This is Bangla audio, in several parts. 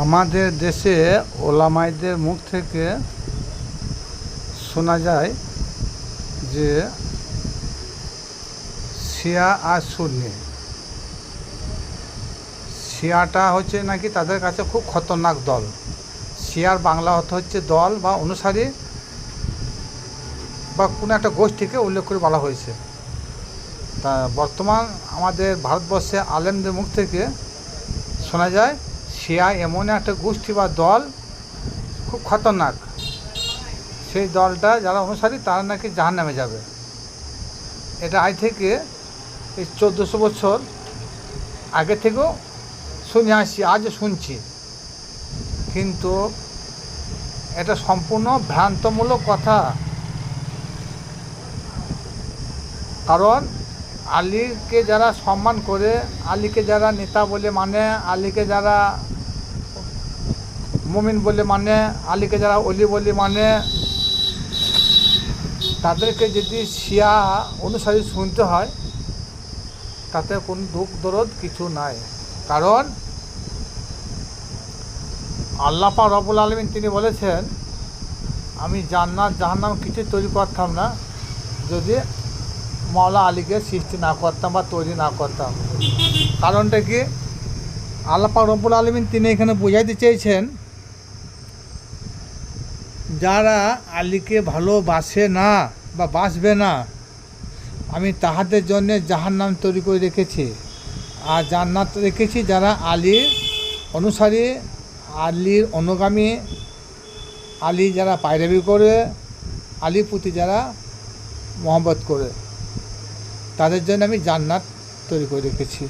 আমাদের দেশে ওলামাইদের মুখ থেকে শোনা যায় যে শিয়া আর সুন্নি, শিয়াটা হচ্ছে নাকি তাদের কাছে খুব খতরনাক দল। শিয়ার বাংলা অর্থ হচ্ছে দল বা অনুসারী বা কোনো একটা গোষ্ঠীকে উল্লেখ করে বলা হয়েছে। তা বর্তমান আমাদের ভারতবর্ষে আলেমদের মুখ থেকে শোনা যায় শিয়া এমন একটা গোষ্ঠী বা দল খুব খতরনাক, সেই দলটা যারা অনুসারী তারা নাকি জাহান্নামে যাবে। এটা আজ থেকে এই 1400 বছর আগে থেকেও শুনে আসছি, আজও শুনছি, কিন্তু এটা সম্পূর্ণ ভ্রান্তমূলক কথা। কারণ আলীকে যারা সম্মান করে, আলীকে যারা নেতা বলে মানে, আলীকে যারা মুমিন বলে মানে, আলীকে যারা অলি বলে মানে, তাদেরকে যদি শিয়া অনুসারী শুনতে হয় তাতে কোনো দুঃখ দরদ কিছু নাই। কারণ আল্লাহ পাক রব্বুল আলামিন তিনি বলেছেন, আমি জান্নাত জাহান্নাম কিছু তৈরি করতাম না যদি মাওলা আলীকে সৃষ্টি না করতাম বা তৈরি না করতাম। কারণটা কি? আল্লাহ পাক রব্বুল আলামিন তিনি এখানে বোঝাইতে চেয়েছেন, যারা আলীকে ভালোবাসে না বা বাসবে না, আমি তাহাদের জন্য জাহান্নাম তৈরি করে রেখেছি, আর জান্নাত রেখেছি যারা আলীর অনুসারী, আলীর অনুগামী, আলী যারা পায়রাবি করে, আলীর প্রতি যারা মহব্বত করে, তাদের জন্য আমি জান্নাত তৈরি করে রেখেছি।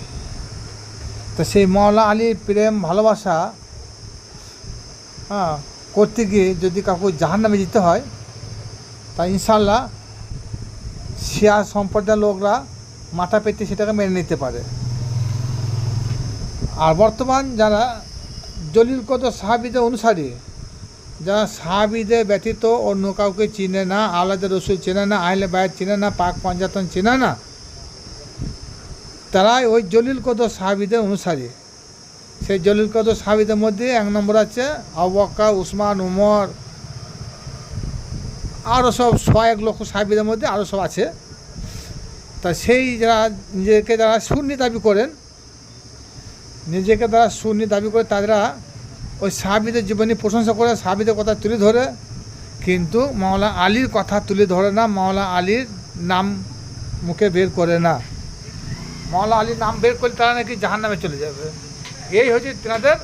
তো সেই মাওলা আলীর প্রেম ভালোবাসা করতে গিয়ে যদি কাউকে জাহান্নামে যেতে হয়, তা ইনশাল্লাহ শিয়া সম্প্রদায়ের লোকরা মাথা পেতে সেটাকে মেনে নিতে পারে। আর বর্তমান যারা জলিল কদর সাহাবীদের অনুসারী, যারা সাহাবীদের ব্যতীত অন্য কাউকে চিনে না, আওলাদের রসুল চেনে না, আহলে বায়াত চেনে না, পাক পাঞ্জাতন চেনে না, তারাই ওই জলিল কদর সাহাবীদের অনুসারী। সেই জলিল কদর সাহাবীদের মধ্যে এক নম্বর আছে আবু বকর, উসমান, উমর, আরও সব 100 লক্ষ সাহাবীদের মধ্যে আরও সব আছে। তা সেই যারা নিজেকে যারা সুন্নি দাবি করেন, নিজেকে যারা সুন্নি দাবি করে, তারা ওই সাহাবীদের জীবনী প্রশংসা করে, সাহাবীদের কথা তুলে ধরে, কিন্তু মাওলা আলীর কথা তুলে ধরে না, মাওলা আলীর নাম মুখে বের করে না। মাওলা আলীর নাম বের করলে তারা নাকি জাহান্নামে চলে যাবে। এই হচ্ছে তেনাদের